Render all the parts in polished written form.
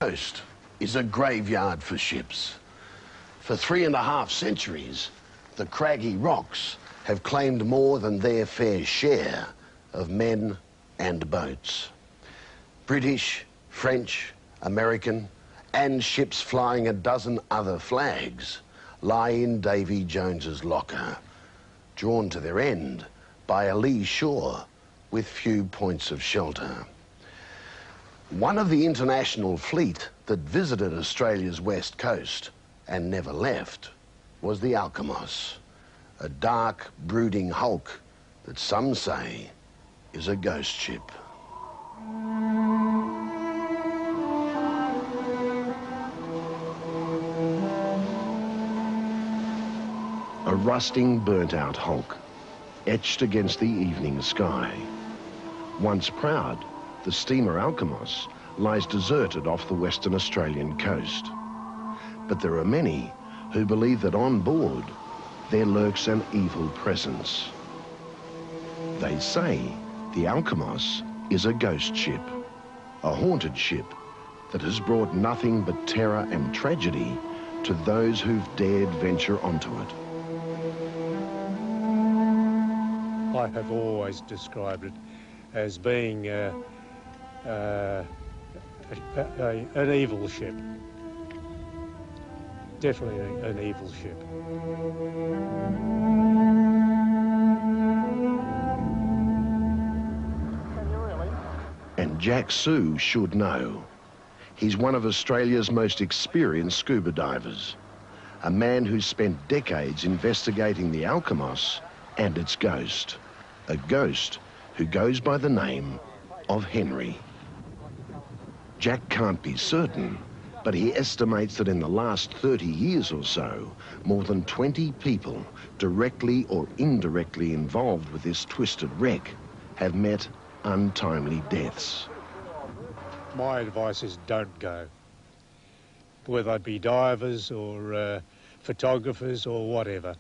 Coast is a graveyard for ships. For 3.5 centuries, the craggy rocks have claimed more than their fair share of men and boats. British, French, American, and ships flying a dozen other flags lie in Davy Jones's locker, drawn to their end by a lee shore with few points of shelter. One of the international fleet that visited Australia's west coast and never left was the Alkimos, a dark, brooding hulk that some say is a ghost ship. A rusting, burnt-out hulk, etched against the evening sky. Once proud, the steamer Alkimos lies deserted off the Western Australian coast. But there are many who believe that on board there lurks an evil presence. They say the Alkimos is a ghost ship, a haunted ship that has brought nothing but terror and tragedy to those who've dared venture onto it. I have always described it as being an evil ship. Definitely an evil ship. Can you really? And Jack Sue should know. He's one of Australia's most experienced scuba divers, a man who's spent decades investigating the Alkimos and its ghost, a ghost who goes by the name of Henry. Jack can't be certain, but he estimates that in the last 30 years or so, more than 20 people, directly or indirectly involved with this twisted wreck, have met untimely deaths. My advice is don't go. Whether it be divers or photographers or whatever.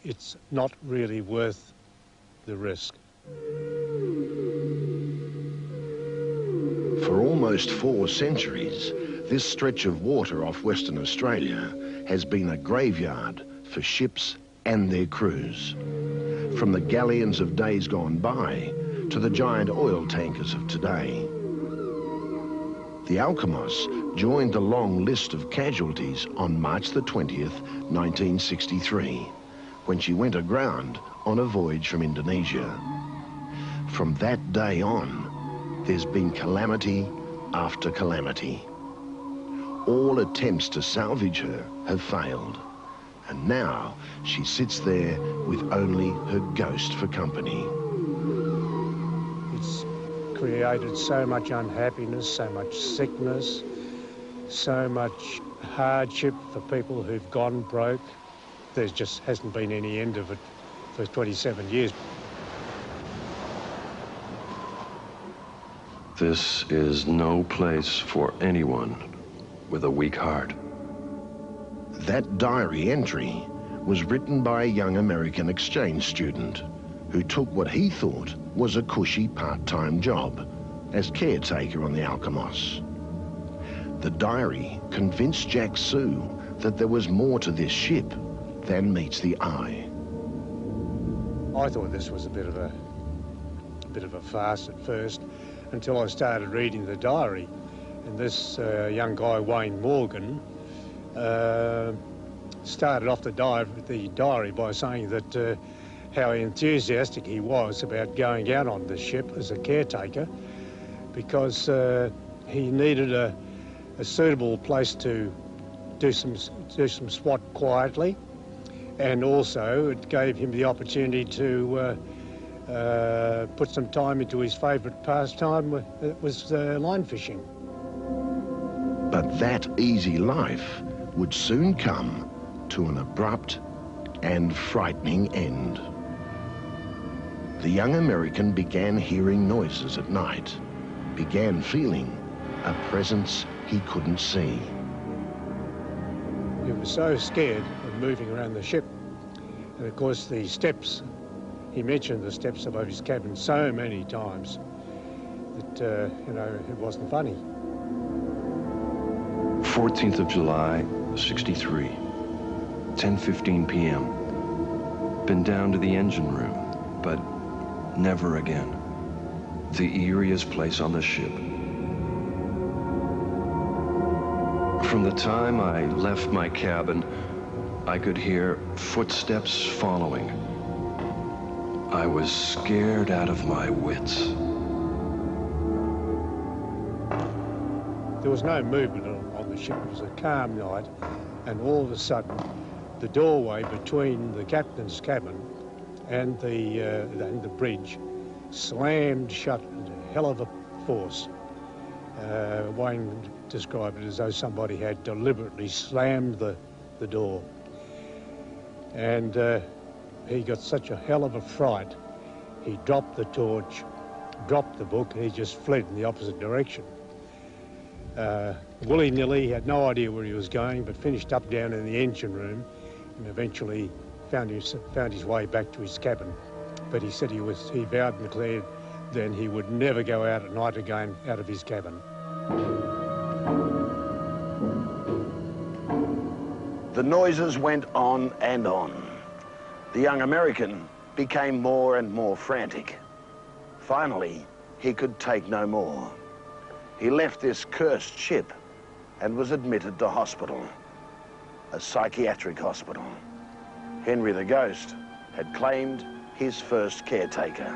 It's not really worth the risk. For almost 4 centuries, this stretch of water off Western Australia has been a graveyard for ships and their crews. From the galleons of days gone by to the giant oil tankers of today. The Alkimos joined the long list of casualties on March the 20th, 1963, when she went aground on a voyage from Indonesia. From that day on, there's been calamity after calamity. All attempts to salvage her have failed, and now she sits there with only her ghost for company. It's created so much unhappiness, so much sickness, so much hardship for people who've gone broke. There just hasn't been any end of it for 27 years. This is no place for anyone with a weak heart. That diary entry was written by a young American exchange student who took what he thought was a cushy part-time job as caretaker on the Alkimos. The diary convinced Jack Sue that there was more to this ship than meets the eye. I thought this was a bit of a farce at first, until I started reading the diary. And this young guy, Wayne Morgan, started off the diary by saying that how enthusiastic he was about going out on this ship as a caretaker, because he needed a suitable place to do some SWAT quietly, and also it gave him the opportunity to put some time into his favourite pastime, that was line fishing. But that easy life would soon come to an abrupt and frightening end. The young American began hearing noises at night, began feeling a presence he couldn't see. He was so scared of moving around the ship. And of course the steps, he mentioned the steps above his cabin so many times that, you know, it wasn't funny. 14th of July, 63, 10:15 p.m. Been down to the engine room, but never again. The eeriest place on the ship. From the time I left my cabin, I could hear footsteps following. I was scared out of my wits. There was no movement on the ship. It was a calm night, and all of a sudden, the doorway between the captain's cabin and the bridge slammed shut at a hell of a force. Wayne described it as though somebody had deliberately slammed the door. And he got such a hell of a fright, he dropped the torch, dropped the book, and he just fled in the opposite direction. Willy-nilly, he had no idea where he was going, but finished up down in the engine room and eventually found his way back to his cabin. But he said he vowed and declared then he would never go out at night again out of his cabin. The noises went on and on. The young American became more and more frantic. Finally, he could take no more. He left this cursed ship and was admitted to hospital, a psychiatric hospital. Henry the Ghost had claimed his first caretaker.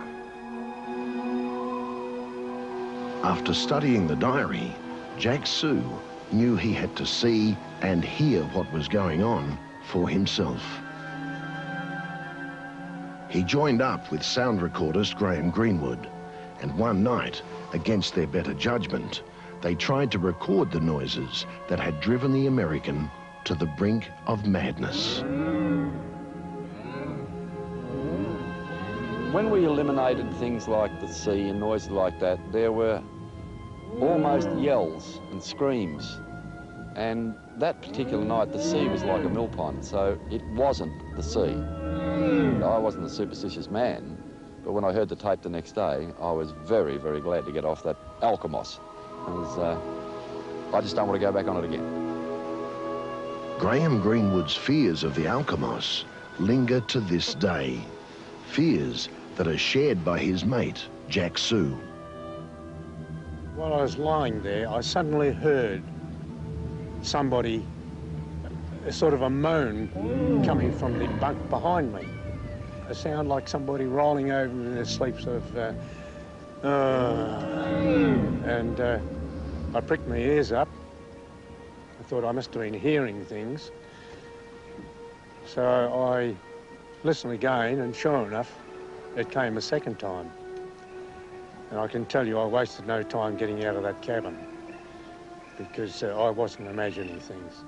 After studying the diary, Jack Sue knew he had to see and hear what was going on for himself. He joined up with sound recordist Graham Greenwood, and one night, against their better judgment, they tried to record the noises that had driven the American to the brink of madness. When we eliminated things like the sea and noises like that, there were almost yells and screams. And that particular night, the sea was like a mill pond, so it wasn't the sea. I wasn't a superstitious man, but when I heard the tape the next day, I was very, very glad to get off that Alkimos. I just don't want to go back on it again. Graham Greenwood's fears of the Alkimos linger to this day. Fears that are shared by his mate, Jack Sue. While I was lying there, I suddenly heard somebody, a sort of a moan coming from the bunk behind me. A sound like somebody rolling over in their sleep, sort of, and I pricked my ears up. I thought I must have been hearing things. So I listened again, and sure enough, it came a second time. And I can tell you I wasted no time getting out of that cabin because I wasn't imagining things.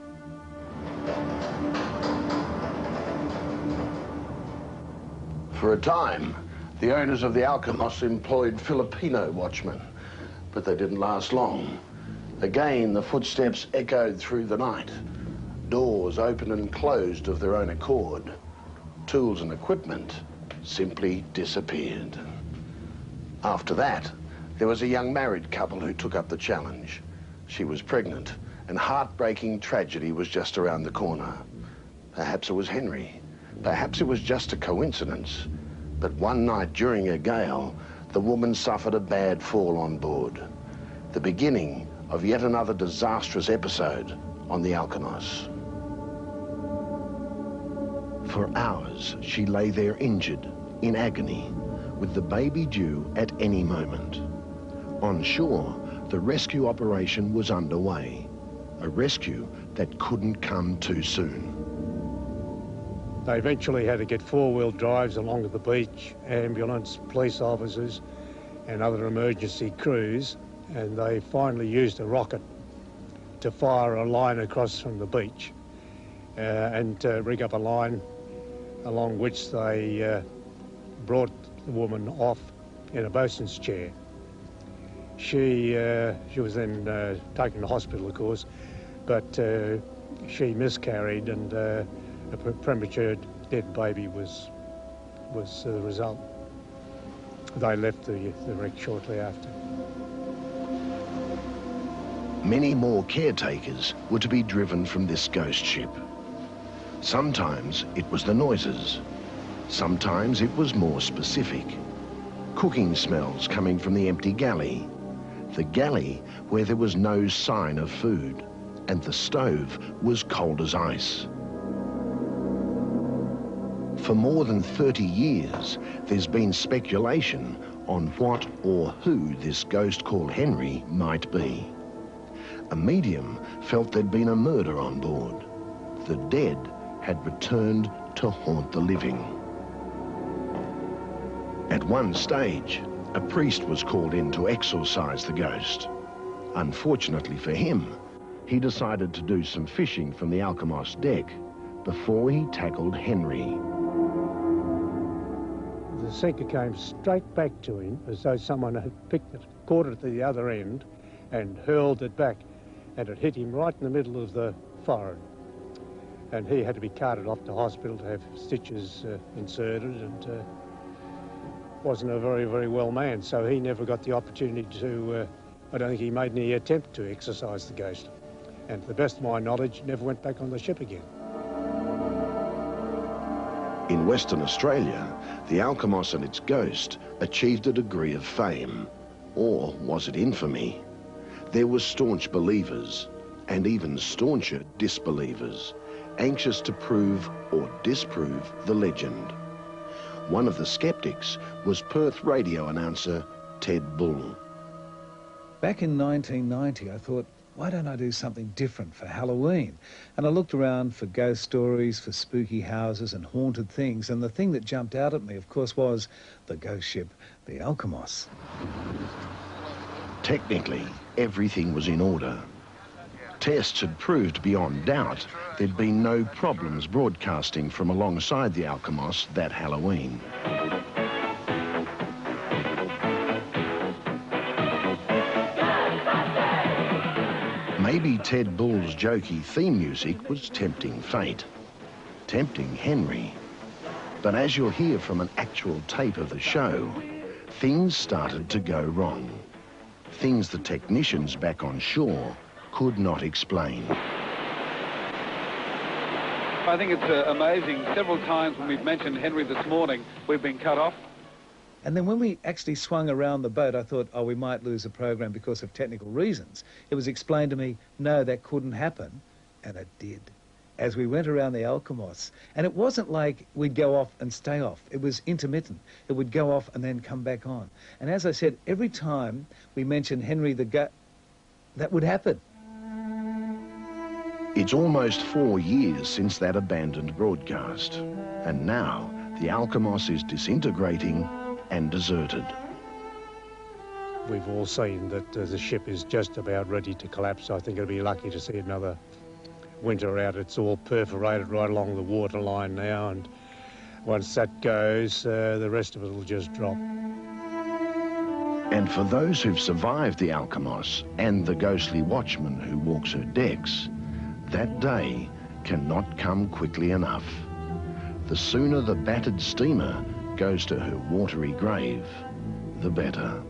For a time, the owners of the Alkimos employed Filipino watchmen, but they didn't last long. Again, the footsteps echoed through the night. Doors opened and closed of their own accord. Tools and equipment simply disappeared. After that, there was a young married couple who took up the challenge. She was pregnant, and heartbreaking tragedy was just around the corner. Perhaps it was Henry. Perhaps it was just a coincidence. But one night during a gale, the woman suffered a bad fall on board. The beginning of yet another disastrous episode on the Alkimos. For hours, she lay there injured, in agony, with the baby due at any moment. On shore, the rescue operation was underway. A rescue that couldn't come too soon. They eventually had to get four-wheel drives along to the beach, ambulance, police officers, and other emergency crews, and they finally used a rocket to fire a line across from the beach and rig up a line along which they brought the woman off in a bosun's chair. She was then taken to hospital, of course, but she miscarried, and a premature dead baby was the result. They left the wreck shortly after. Many more caretakers were to be driven from this ghost ship. Sometimes it was the noises. Sometimes it was more specific. Cooking smells coming from the empty galley. The galley where there was no sign of food, and the stove was cold as ice. For more than 30 years, there's been speculation on what or who this ghost called Henry might be. A medium felt there'd been a murder on board. The dead had returned to haunt the living. At one stage, a priest was called in to exorcise the ghost. Unfortunately for him, he decided to do some fishing from the Alkimos deck before he tackled Henry. The sinker came straight back to him as though someone had picked it, caught it at the other end and hurled it back, and it hit him right in the middle of the forehead. And he had to be carted off to hospital to have stitches inserted, and wasn't a very, very well man, so he never got the opportunity to, I don't think he made any attempt to exorcise the ghost. And to the best of my knowledge, never went back on the ship again. In Western Australia, the Alkimos and its ghost achieved a degree of fame. Or was it infamy? There were staunch believers, and even stauncher disbelievers, anxious to prove or disprove the legend. One of the skeptics was Perth radio announcer Ted Bull. Back in 1990, I thought, why don't I do something different for Halloween? And I looked around for ghost stories, for spooky houses and haunted things, and the thing that jumped out at me, of course, was the ghost ship, the Alkimos. Technically, everything was in order. Tests had proved beyond doubt there'd been no problems broadcasting from alongside the Alkimos that Halloween. Maybe Ted Bull's jokey theme music was tempting fate, tempting Henry. But as you'll hear from an actual tape of the show, things started to go wrong. Things the technicians back on shore could not explain. I think it's amazing. Several times when we've mentioned Henry this morning, we've been cut off. And then when we actually swung around the boat, I thought, oh, we might lose a program because of technical reasons. It was explained to me, no, that couldn't happen. And it did. As we went around the Alkimos. And it wasn't like we'd go off and stay off. It was intermittent. It would go off and then come back on. And as I said, every time we mentioned Henry the Ghost, that would happen. It's almost 4 years since that abandoned broadcast. And now the Alkimos is disintegrating and deserted. We've all seen that the ship is just about ready to collapse. I think it'll be lucky to see another winter out. It's all perforated right along the waterline now, and once that goes, the rest of it will just drop. And for those who've survived the Alkimos and the ghostly watchman who walks her decks, that day cannot come quickly enough. The sooner the battered steamer goes to her watery grave, the better.